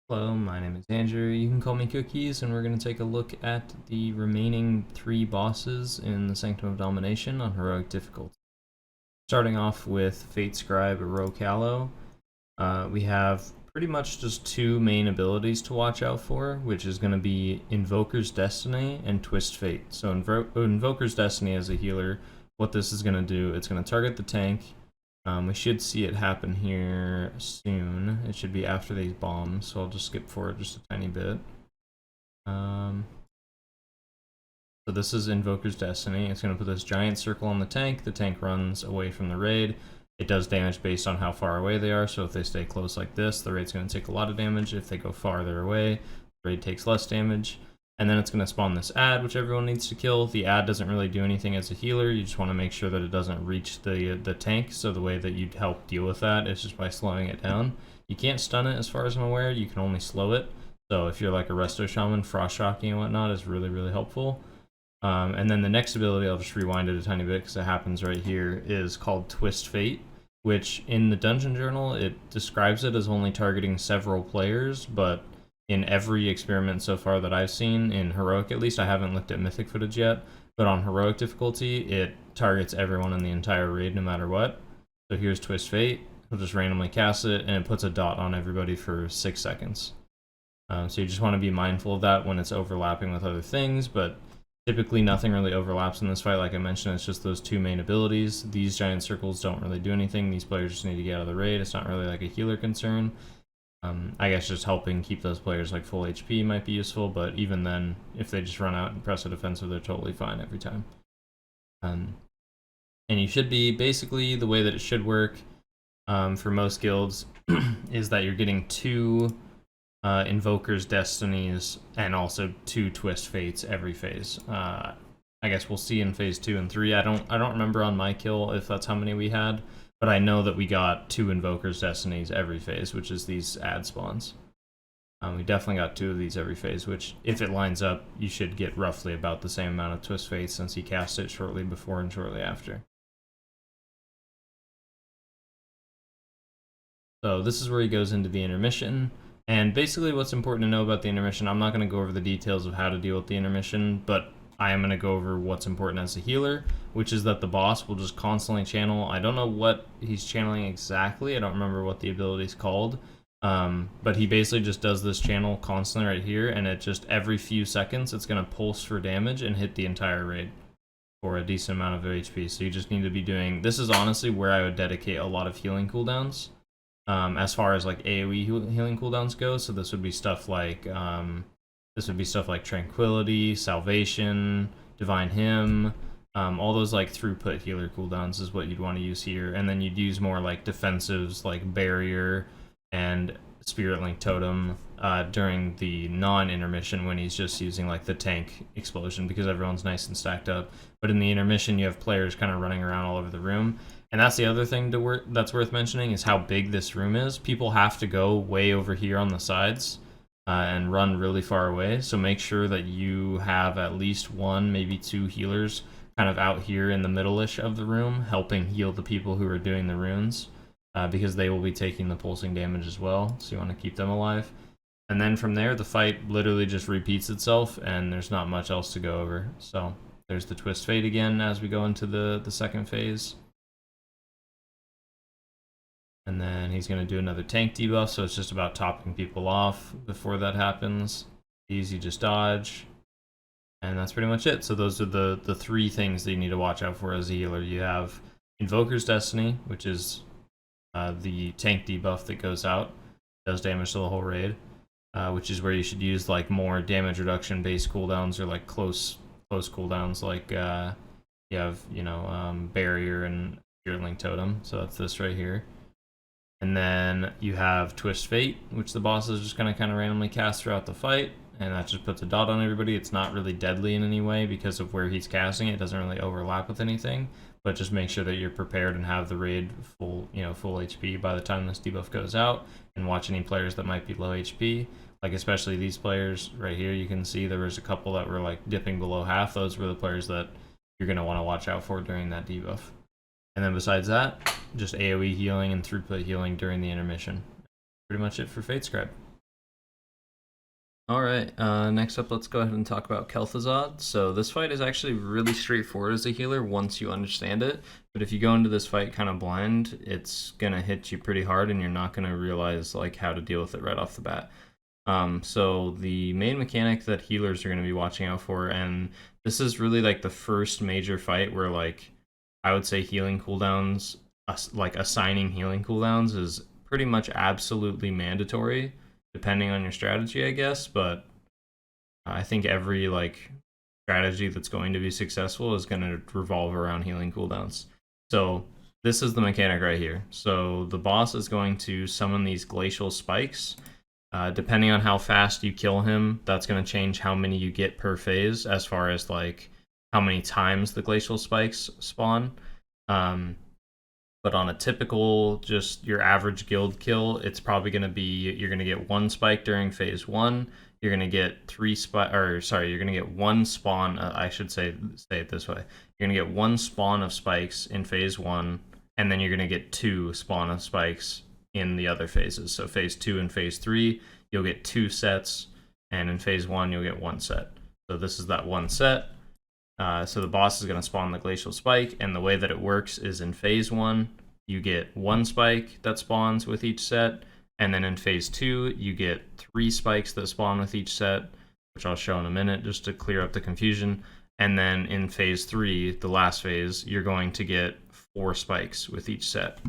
Hello, my name is Andrew. You can call me Cookies, and we're going to take a look at the remaining 3 bosses in the Sanctum of Domination on heroic difficulty. Starting off with Fatescribe Roh'Kalo, we have pretty much just 2 main abilities to watch out for, which is going to be Invoker's Destiny and Twist Fate. So Invoker's Destiny as a healer, what this is going to do, it's going to target the tank. We should see it happen here soon. It should be after these bombs, so I'll just skip forward just a tiny bit. So this is Invoker's Destiny. It's going to put this giant circle on the tank. The tank runs away from the raid. It does damage based on how far away they are, so if they stay close like this, the raid's going to take a lot of damage. If they go farther away, the raid takes less damage. And then it's going to spawn this ad, which everyone needs to kill. The ad doesn't really do anything as a healer. You just want to make sure that it doesn't reach the tank. So the way that you'd help deal with that is just by slowing it down. You can't stun it as far as I'm aware. You can only slow it. So if you're like a Resto Shaman, Frost Shocking and whatnot is really, really helpful. And then the next ability, I'll just rewind it a tiny bit because it happens right here, is called Twist Fate, which in the Dungeon Journal, it describes it as only targeting several players, but in every experiment so far that I've seen, in Heroic at least, I haven't looked at Mythic footage yet, but on Heroic difficulty, it targets everyone in the entire raid no matter what. So here's Twist Fate, we'll just randomly cast it, and it puts a dot on everybody for 6 seconds. So you just want to be mindful of that when it's overlapping with other things, but typically nothing really overlaps in this fight. Like I mentioned, it's just those 2 main abilities. These giant circles don't really do anything. These players just need to get out of the raid. It's not really like a healer concern. I guess just helping keep those players like full HP might be useful, but even then, if they just run out and press a defensive, they're totally fine every time. And you should be, basically, the way that it should work for most guilds is that you're getting 2 Invoker's Destinies and also 2 Twist Fates every phase. I guess we'll see in phase 2 and 3. I don't remember on my kill if that's how many we had, but I know that we got 2 Invoker's Destinies every phase, which is these ad spawns. We definitely got 2 of these every phase, which, if it lines up, you should get roughly about the same amount of Twist Fates since he cast it shortly before and shortly after. So this is where he goes into the intermission. And basically what's important to know about the intermission, I'm not going to go over the details of how to deal with the intermission, but I am going to go over what's important as a healer, which is that the boss will just constantly channel. I don't know what he's channeling exactly. I don't remember what the ability is called. But he basically just does this channel constantly right here, and it just every few seconds it's going to pulse for damage and hit the entire raid for a decent amount of HP. So you just need to be doing... This is honestly where I would dedicate a lot of healing cooldowns. As far as like AoE healing cooldowns go, so this would be stuff like Tranquility, Salvation, Divine Hymn, all those like throughput healer cooldowns is what you'd want to use here, and then you'd use more like defensives like Barrier and Spirit Link Totem during the non-intermission when he's just using like the tank explosion because everyone's nice and stacked up. But in the intermission, you have players kind of running around all over the room. And that's the other thing that's worth mentioning is how big this room is. People have to go way over here on the sides and run really far away. So make sure that you have at least 1, maybe 2 healers kind of out here in the middle-ish of the room, helping heal the people who are doing the runes, because they will be taking the pulsing damage as well. So you want to keep them alive. And then from there, the fight literally just repeats itself, and there's not much else to go over. So there's the Twist Fate again as we go into the second phase. And then he's going to do another tank debuff, so it's just about topping people off before that happens. Easy, just dodge. And that's pretty much it. So those are the 3 things that you need to watch out for as a healer. You have Invoker's Destiny, which is the tank debuff that goes out. Does damage to the whole raid, which is where you should use like more damage reduction based cooldowns or like close cooldowns, like you have, Barrier and Spirit Link Totem. So that's this right here. And then you have Twist Fate, which the boss is just going to kind of randomly cast throughout the fight, and that just puts a dot on everybody. It's not really deadly in any way because of where he's casting it. It doesn't really overlap with anything, but just make sure that you're prepared and have the raid full HP by the time this debuff goes out, and watch any players that might be low HP. Like especially these players right here, you can see there was a couple that were like dipping below half. Those were the players that you're going to want to watch out for during that debuff. And then besides that, just AoE healing and throughput healing during the intermission. Pretty much it for Fatescribe. Alright, next up let's go ahead and talk about Kel'Thuzad. So this fight is actually really straightforward as a healer once you understand it, but if you go into this fight kind of blind, it's gonna hit you pretty hard and you're not gonna realize like how to deal with it right off the bat. So the main mechanic that healers are gonna be watching out for, and this is really like the first major fight where like I would say healing cooldowns, like assigning healing cooldowns is pretty much absolutely mandatory depending on your strategy, I guess, but I think every like strategy that's going to be successful is going to revolve around healing cooldowns. So this is the mechanic right here. So the boss is going to summon these glacial spikes. Depending on how fast you kill him, that's going to change how many you get per phase as far as like how many times the glacial spikes spawn. But on a typical, just your average guild kill, it's probably going to be, you're going to get one spike during phase 1, you're going to get you're going to get one spawn, I should say it this way, you're going to get one spawn of spikes in phase 1, and then you're going to get 2 spawn of spikes in the other phases. So phase 2 and phase 3, you'll get 2 sets, and in phase 1, you'll get 1 set. So this is that 1 set. So the boss is going to spawn the glacial spike, and the way that it works is in phase 1, you get 1 spike that spawns with each set, and then in phase 2, you get 3 spikes that spawn with each set, which I'll show in a minute just to clear up the confusion. And then in phase 3, the last phase, you're going to get 4 spikes with each set.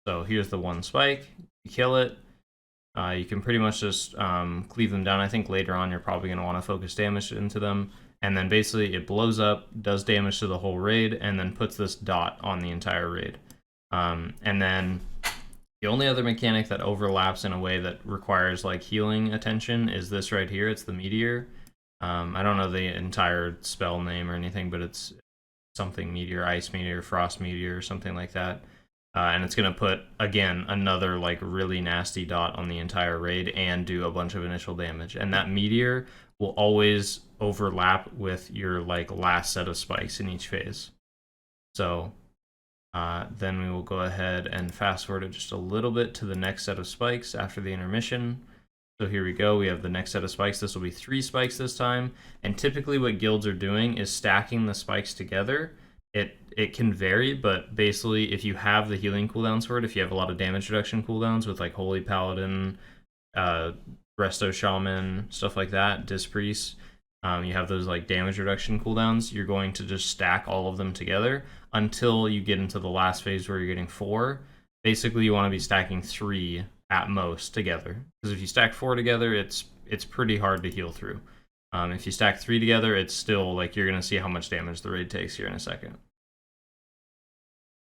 So here's the 1 spike, you kill it. You can pretty much just cleave them down. I think later on you're probably going to want to focus damage into them. And then basically it blows up, does damage to the whole raid, and then puts this dot on the entire raid. And then the only other mechanic that overlaps in a way that requires like healing attention is this right here. It's the meteor. I don't know the entire spell name or anything, but it's something meteor, ice meteor, frost meteor, something like that. And it's going to put, again, another like really nasty dot on the entire raid and do a bunch of initial damage. And that meteor will always overlap with your like last set of spikes in each phase. So then we will go ahead and fast forward it just a little bit to the next set of spikes after the intermission. So here we go, we have the next set of spikes. This will be 3 spikes this time. And typically what guilds are doing is stacking the spikes together. It can vary, but basically if you have the healing cooldowns for it, if you have a lot of damage reduction cooldowns with like Holy Paladin, Resto Shaman, stuff like that, Disc Priest, you have those like damage reduction cooldowns, you're going to just stack all of them together until you get into the last phase where you're getting 4. Basically you want to be stacking 3 at most together, because if you stack 4 together, it's pretty hard to heal through. If you stack 3 together, it's still like you're going to see how much damage the raid takes here in a second.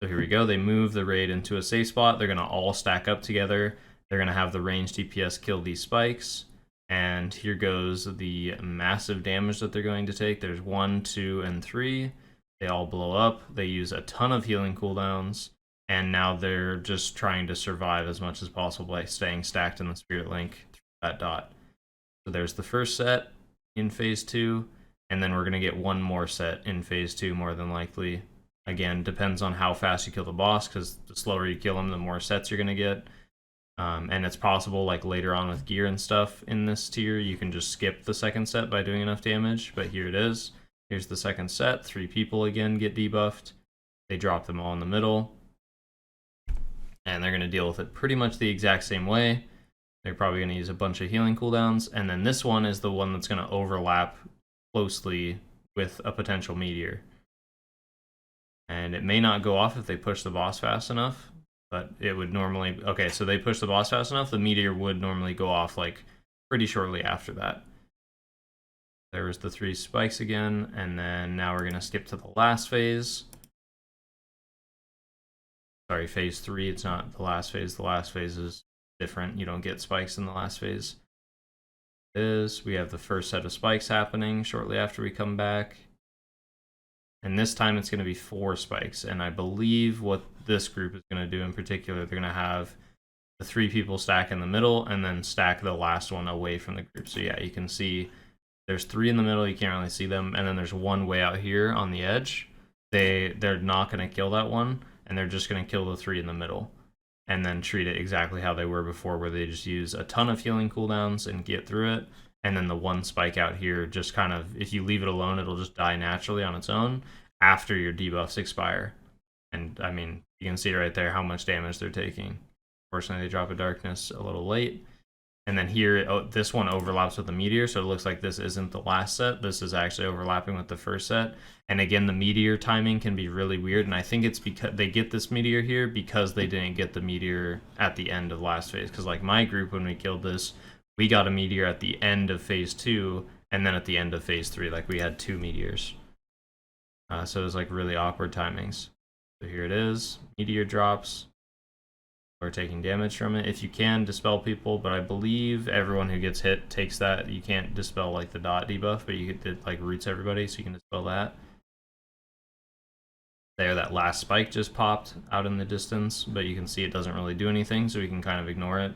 So here we go, they move the raid into a safe spot. They're going to all stack up together. They're going to have the ranged DPS kill these spikes. And here goes the massive damage that they're going to take. There's 1, 2, and 3. They all blow up. They use a ton of healing cooldowns. And now they're just trying to survive as much as possible by staying stacked in the Spirit Link through that dot. So there's the first set in phase 2. And then we're going to get 1 more set in phase 2 more than likely. Again, depends on how fast you kill the boss, because the slower you kill him, the more sets you're going to get. And it's possible, like later on with gear and stuff in this tier, you can just skip the second set by doing enough damage. But here it is. Here's the second set. 3 people again get debuffed. They drop them all in the middle. And they're going to deal with it pretty much the exact same way. They're probably going to use a bunch of healing cooldowns. And then this one is the one that's going to overlap closely with a potential meteor. And it may not go off if they push the boss fast enough, but it would normally... Okay, so they push the boss fast enough, the meteor would normally go off like pretty shortly after that. There was the 3 spikes again, and then now we're going to skip to the last phase. Sorry, phase 3, it's not the last phase. The last phase is different. You don't get spikes in the last phase. We have the first set of spikes happening shortly after we come back. And this time it's going to be 4 spikes. And I believe what this group is going to do in particular, they're going to have the 3 people stack in the middle and then stack the last one away from the group. So yeah, you can see there's 3 in the middle, you can't really see them. And then there's 1 way out here on the edge. They're not going to kill that one, and they're just going to kill the 3 in the middle. And then treat it exactly how they were before, where they just use a ton of healing cooldowns and get through it. and then the one spike out here just kind of, if you leave it alone, it'll just die naturally on its own after your debuffs expire. And I mean, you can see right there how much damage they're taking. Fortunately, they drop a darkness a little late. And then here, this one overlaps with the meteor, so it looks like this isn't the last set. This is actually overlapping with the first set. And again, the meteor timing can be really weird, and I think it's because they get this meteor here because they didn't get the meteor at the end of last phase. Because like my group, when we killed this, we got a meteor at the end of phase 2, and then at the end of phase 3, like we had 2 meteors. So it was like really awkward timings. So here it is, meteor drops. Or taking damage from it. If you can, dispel people, but I believe everyone who gets hit takes that. You can't dispel like the dot debuff, but you it like roots everybody, so you can dispel that. There, that last spike just popped out in the distance, but you can see it doesn't really do anything, so we can kind of ignore it.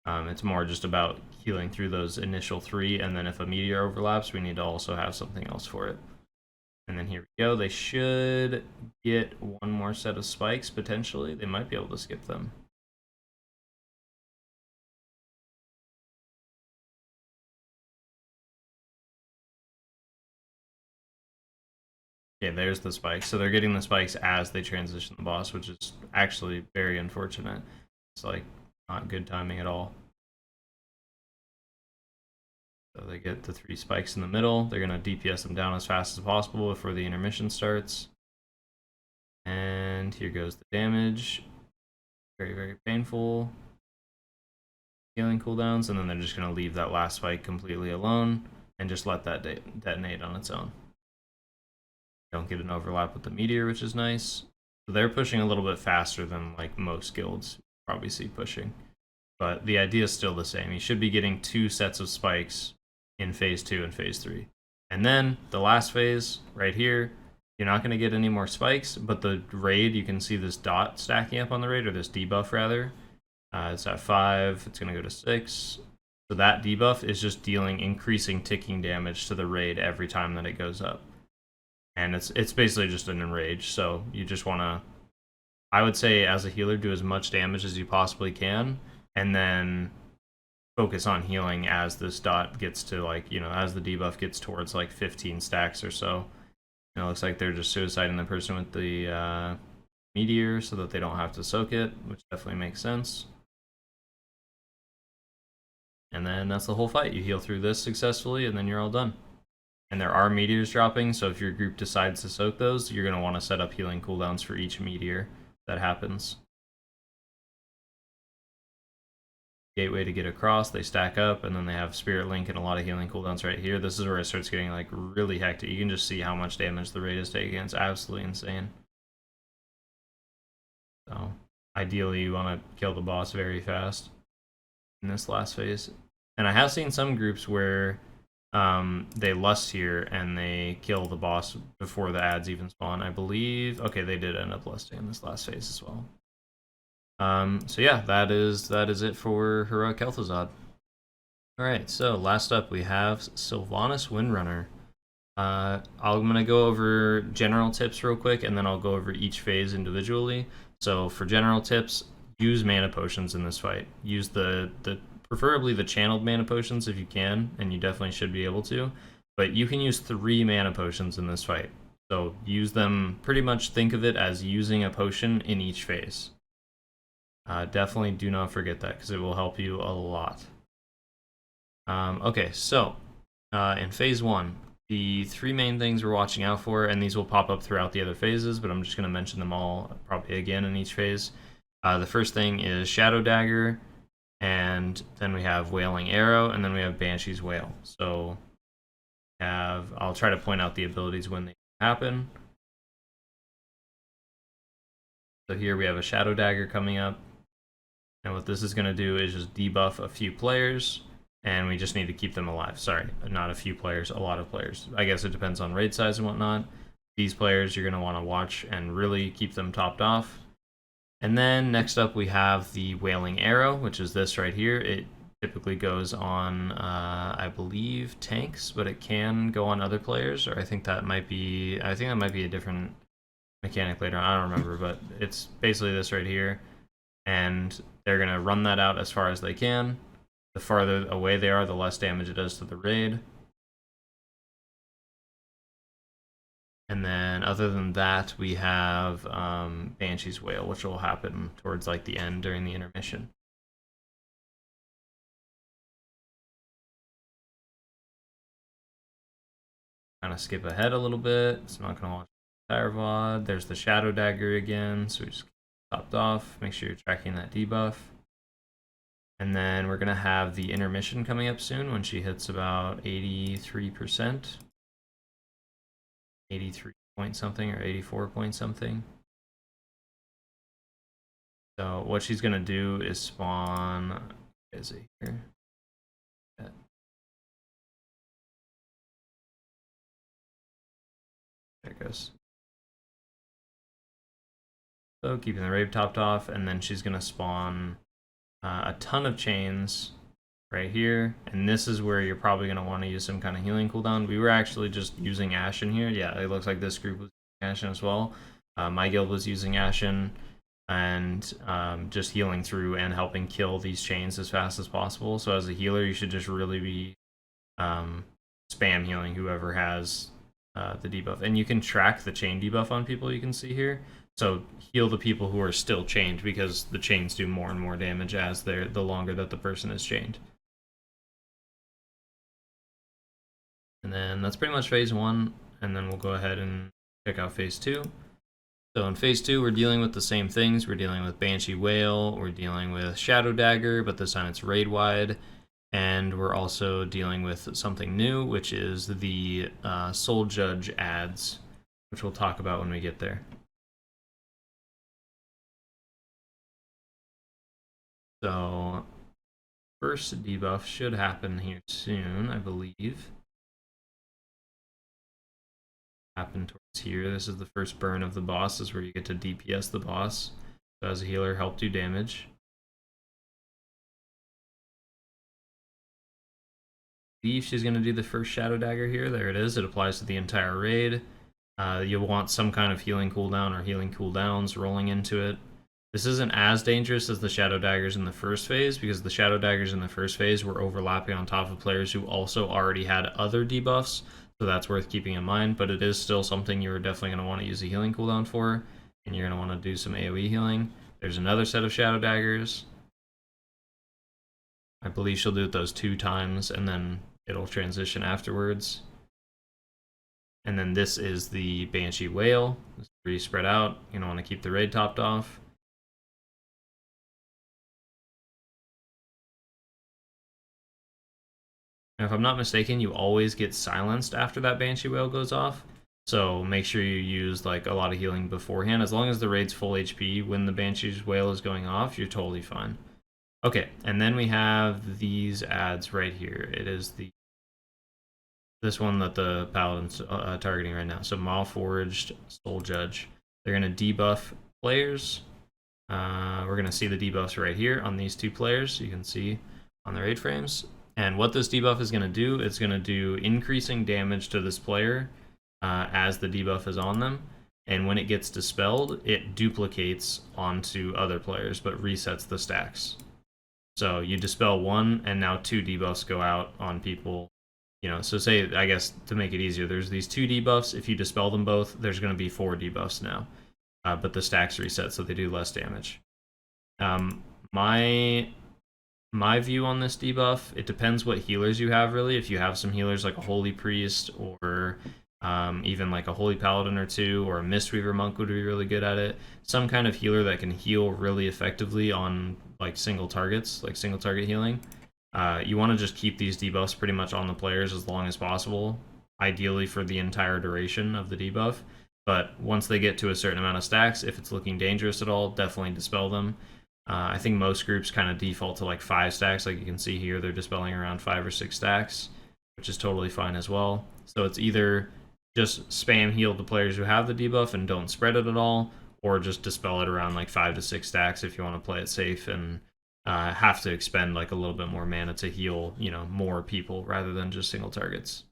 It's more just about healing through those initial 3, and then if a meteor overlaps, we need to also have something else for it. And then here we go. They should get one more set of spikes, potentially. They might be able to skip them. Okay, there's the spikes. So they're getting the spikes as they transition the boss, which is actually very unfortunate. It's like not good timing at all. So they get the 3 spikes in the middle. They're going to DPS them down as fast as possible before the intermission starts. And here goes the damage. Very, very painful. Healing cooldowns, and then they're just going to leave that last spike completely alone and just let that detonate on its own. Don't get an overlap with the meteor, which is nice. So they're pushing a little bit faster than like most guilds probably see pushing. But the idea is still the same. You should be getting 2 sets of spikes in phase 2 and phase 3. And then the last phase, right here, you're not going to get any more spikes, but the raid, you can see this dot stacking up on the raid, or this debuff rather. It's at 5, it's going to go to 6. So that debuff is just dealing increasing ticking damage to the raid every time that it goes up. And it's basically just an enrage, so you just want to, I would say as a healer, do as much damage as you possibly can, and then focus on healing as this dot gets to, like, you know, as the debuff gets towards like 15 stacks or so. You know, it looks like they're just suiciding the person with the meteor so that they don't have to soak it, which definitely makes sense. And then that's the whole fight. You heal through this successfully, and then you're all done. And there are meteors dropping, so if your group decides to soak those, you're going to want to set up healing cooldowns for each meteor that happens. Gateway to get across, they stack up, and then they have Spirit Link and a lot of healing cooldowns right here. This is where it starts getting like really hectic. You can just see how much damage the raid is taking. It's absolutely insane. So ideally you want to kill the boss very fast in this last phase. And I have seen some groups where they lust here and they kill the boss before the ads even spawn, I believe. Okay, they did end up lusting in this last phase as well. So yeah, that is it for Heroic Kel'Thuzad. Alright, so last up we have Sylvanas Windrunner. I'm going to go over general tips real quick, and then I'll go over each phase individually. So for general tips, use mana potions in this fight. Use preferably the channeled mana potions if you can, and you definitely should be able to. But you can use 3 mana potions in this fight. So use them, pretty much think of it as using a potion in each phase. Definitely do not forget that, because it will help you a lot. Okay, so in phase 1, the 3 main things we're watching out for, and these will pop up throughout the other phases, but I'm just going to mention them all probably again in each phase. The first thing is Shadow Dagger, and then we have Wailing Arrow, and then we have Banshee's Wail. So I'll try to point out the abilities when they happen. So here we have a Shadow Dagger coming up, and what this is going to do is just debuff a few players, and we just need to keep them alive. Sorry, not a few players, a lot of players. I guess it depends on raid size and whatnot. These players you're going to want to watch and really keep them topped off. And then next up we have the Wailing Arrow, which is this right here. It typically goes on, I believe, tanks, but it can go on other players, or I think that might be a different mechanic later on. I don't remember, but it's basically this right here. And they're going to run that out as far as they can. The farther away they are, the less damage it does to the raid. And then other than that, we have Banshee's Wail, which will happen towards like the end during the intermission. Kind of skip ahead a little bit. It's not going to watch the entire VOD. There's the Shadow Dagger again, so we just topped off. Make sure you're tracking that debuff. And then we're going to have the intermission coming up soon when she hits about 83%. 83 point something or 84 point something. So what she's going to do is spawn... Is it here? Yeah. There it goes. So keeping the rave topped off, and then she's going to spawn a ton of chains right here, and this is where you're probably going to want to use some kind of healing cooldown. We were actually just using Ashen here. Yeah, it looks like this group was using Ashen as well. My guild was using Ashen and just healing through and helping kill these chains as fast as possible. So as a healer, you should just really be spam healing whoever has the debuff. And you can track the chain debuff on people, you can see here. So heal the people who are still chained, because the chains do more and more damage as the longer that the person is chained. And then that's pretty much phase 1, and then we'll go ahead and check out phase 2. So in phase 2, we're dealing with the same things. We're dealing with Banshee Wail, we're dealing with Shadow Dagger, but this time it's raid-wide. And we're also dealing with something new, which is the Soul Judge ads, which we'll talk about when we get there. So, first debuff should happen here soon, I believe. Happen towards here. This is the first burn of the boss. This is where you get to DPS the boss. So as a healer, help do damage. I believe she's going to do the first Shadow Dagger here. There it is. It applies to the entire raid. You'll want some kind of healing cooldown or healing cooldowns rolling into it. This isn't as dangerous as the Shadow Daggers in the first phase, because the Shadow Daggers in the first phase were overlapping on top of players who also already had other debuffs, so that's worth keeping in mind, but it is still something you're definitely going to want to use a healing cooldown for, and you're going to want to do some AoE healing. There's another set of Shadow Daggers. I believe she'll do it those 2 times, and then it'll transition afterwards. And then this is the Banshee Wail. This is pretty spread out. You're going to want to keep the raid topped off. Now, if I'm not mistaken, you always get silenced after that Banshee Wail goes off. So make sure you use like a lot of healing beforehand. As long as the raid's full HP when the Banshee's Wail is going off, you're totally fine. Okay, and then we have these ads right here. It is this one that the Paladin's targeting right now. So Maw-Forged Soul Judge. They're going to debuff players. We're going to see the debuffs right here on these 2 players. You can see on the raid frames. And what this debuff is going to do, it's going to do increasing damage to this player as the debuff is on them. And when it gets dispelled, it duplicates onto other players, but resets the stacks. So you dispel 1, and now 2 debuffs go out on people. You know, so say, I guess, to make it easier, there's these 2 debuffs. If you dispel them both, there's going to be 4 debuffs now. But the stacks reset, so they do less damage. My view on this debuff, it depends what healers you have, really. If you have some healers like a Holy Priest or even like a Holy Paladin or 2, or a Mistweaver Monk would be really good at it. Some kind of healer that can heal really effectively on like single targets, like single target healing. You want to just keep these debuffs pretty much on the players as long as possible, ideally for the entire duration of the debuff. But once they get to a certain amount of stacks, if it's looking dangerous at all, definitely dispel them. I think most groups kind of default to like 5 stacks. Like you can see here, they're dispelling around 5 or 6 stacks, which is totally fine as well. So it's either just spam heal the players who have the debuff and don't spread it at all, or just dispel it around like 5 to 6 stacks if you want to play it safe and have to expend like a little bit more mana to heal, you know, more people rather than just single targets.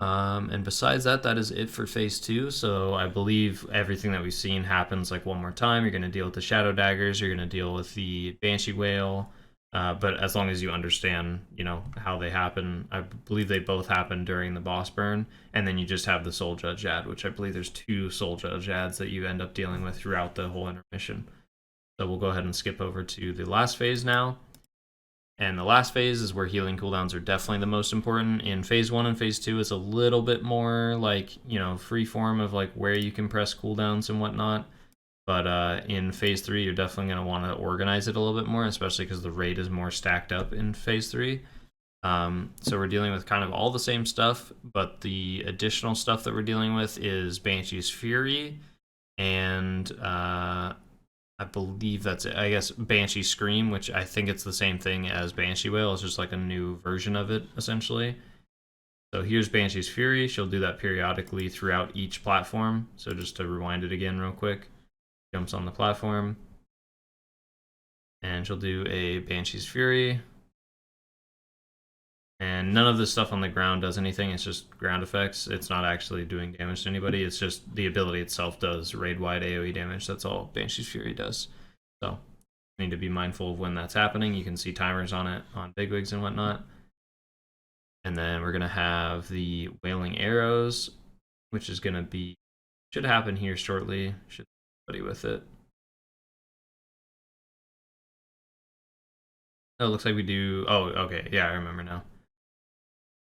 And besides that, that is it for phase 2. So I believe everything that we've seen happens like one more time. You're going to deal with the Shadow Daggers, you're going to deal with the Banshee Whale, but as long as you understand, how they happen, I believe they both happen during the boss burn, and then you just have the Soul Judge ad, which I believe there's 2 Soul Judge ads that you end up dealing with throughout the whole intermission. So we'll go ahead and skip over to the last phase now. And the last phase is where healing cooldowns are definitely the most important. In phase 1 and phase 2, it's a little bit more like, free form of like where you can press cooldowns and whatnot. But in phase 3, you're definitely going to want to organize it a little bit more, especially because the raid is more stacked up in phase 3. So we're dealing with kind of all the same stuff, but the additional stuff that we're dealing with is Banshee's Fury and I believe that's it. I guess Banshee Scream, which I think it's the same thing as Banshee Wail. It's just like a new version of it, essentially. So here's Banshee's Fury. She'll do that periodically throughout each platform. So just to rewind it again real quick. Jumps on the platform. And she'll do a Banshee's Fury. And none of this stuff on the ground does anything. It's just ground effects. It's not actually doing damage to anybody. It's just the ability itself does raid-wide AoE damage. That's all Banshee's Fury does. So you need to be mindful of when that's happening. You can see timers on it on bigwigs and whatnot. And then we're going to have the Wailing Arrows, which is going to be, should happen here shortly. Should be with it. Oh, it looks like we do. Oh, okay. Yeah, I remember now.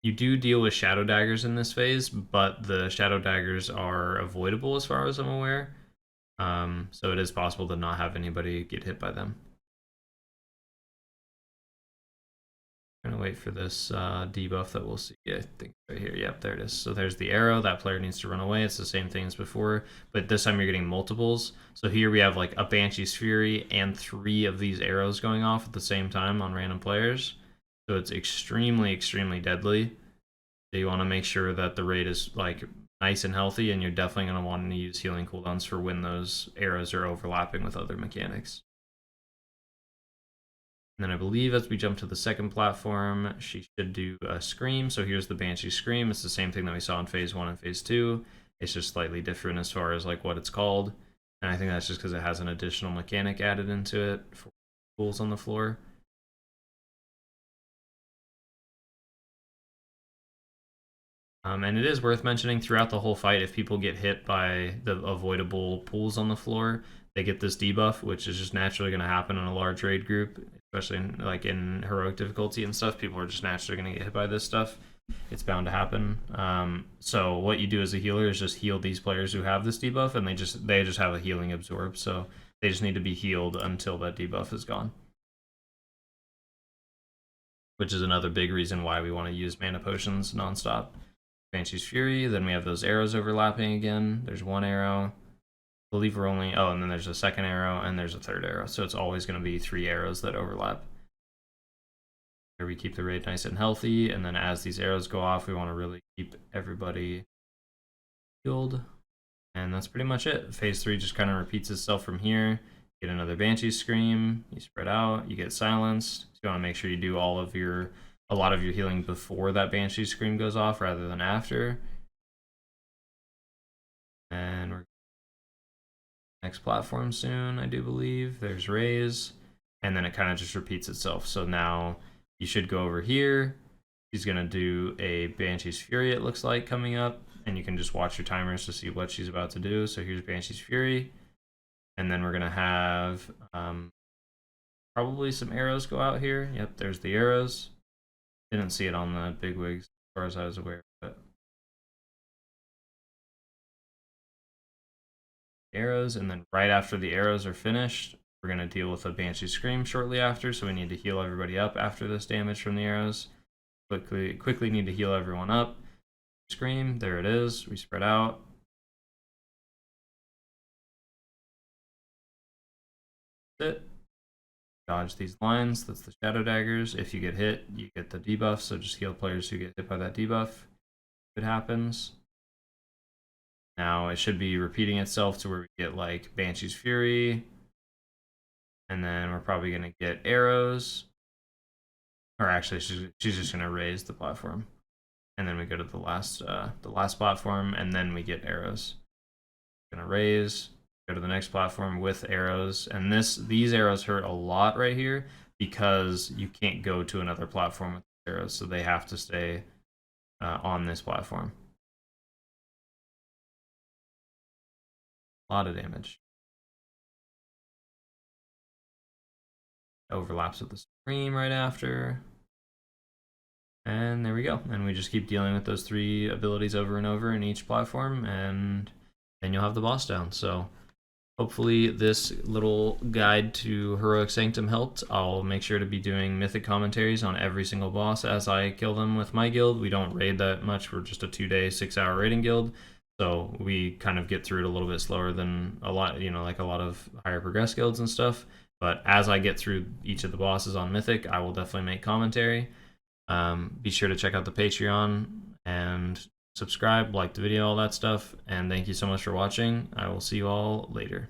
You do deal with Shadow Daggers in this phase, but the Shadow Daggers are avoidable as far as I'm aware. So it is possible to not have anybody get hit by them. I'm gonna wait for this debuff that we'll see. I think right here. Yep, there it is. So there's the arrow. That player needs to run away. It's the same thing as before, but this time you're getting multiples. So here we have like a Banshee's Fury and 3 of these arrows going off at the same time on random players. So it's extremely, extremely deadly. So you want to make sure that the raid is like nice and healthy, and you're definitely going to want to use healing cooldowns for when those arrows are overlapping with other mechanics. And then I believe as we jump to the second platform, she should do a Scream. So here's the Banshee Scream. It's the same thing that we saw in phase 1 and phase 2. It's just slightly different as far as like what it's called. And I think that's just because it has an additional mechanic added into it for pools on the floor. And it is worth mentioning throughout the whole fight, if people get hit by the avoidable pools on the floor, they get this debuff, which is just naturally going to happen in a large raid group, especially in heroic difficulty and stuff. People are just naturally going to get hit by this stuff. It's bound to happen. So what you do as a healer is just heal these players who have this debuff, and they just have a healing absorb. So they just need to be healed until that debuff is gone. Which is another big reason why we want to use mana potions nonstop. Banshee's Fury, then we have those arrows overlapping again. There's one arrow. I believe we're only, and then there's a second arrow, and there's a third arrow. So it's always going to be 3 arrows that overlap. Here we keep the raid nice and healthy, and then as these arrows go off, we want to really keep everybody healed. And that's pretty much it. Phase 3 just kind of repeats itself from here. Get another Banshee Scream, you spread out, you get silenced. So you want to make sure you do a lot of your healing before that Banshee Scream goes off rather than after. And we're next platform soon, I do believe. There's Raise, and then it kind of just repeats itself. So now you should go over here. She's going to do a Banshee's Fury, it looks like, coming up, and you can just watch your timers to see what she's about to do. So here's Banshee's Fury, and then we're going to have probably some arrows go out here. Yep, there's the arrows. Didn't see it on the bigwigs as far as I was aware, but arrows, and then right after the arrows are finished, we're going to deal with a Banshee Scream shortly after, so we need to heal everybody up after this damage from the arrows. Quickly need to heal everyone up. Scream, there it is. We spread out. That's it. Dodge these lines. That's the Shadow Daggers. If you get hit, you get the debuff, so just heal players who get hit by that debuff if it happens. Now it should be repeating itself to where we get like Banshee's Fury, and then we're probably going to get arrows. Or actually, she's just going to raise the platform. and then we go to the last platform, and then we get arrows. Gonna raise, go to the next platform with arrows, and these arrows hurt a lot right here because you can't go to another platform with arrows, so they have to stay on this platform. A lot of damage. Overlaps with the Scream right after. And there we go. And we just keep dealing with those 3 abilities over and over in each platform, and then you'll have the boss down. So hopefully this little guide to Heroic Sanctum helped. I'll make sure to be doing mythic commentaries on every single boss as I kill them with my guild. We don't raid that much. We're just a 2-day, 6-hour raiding guild. So we kind of get through it a little bit slower than a lot, like a lot of higher progress guilds and stuff. But as I get through each of the bosses on Mythic, I will definitely make commentary. Be sure to check out the Patreon and subscribe, like the video, all that stuff. And thank you so much for watching. I will see you all later.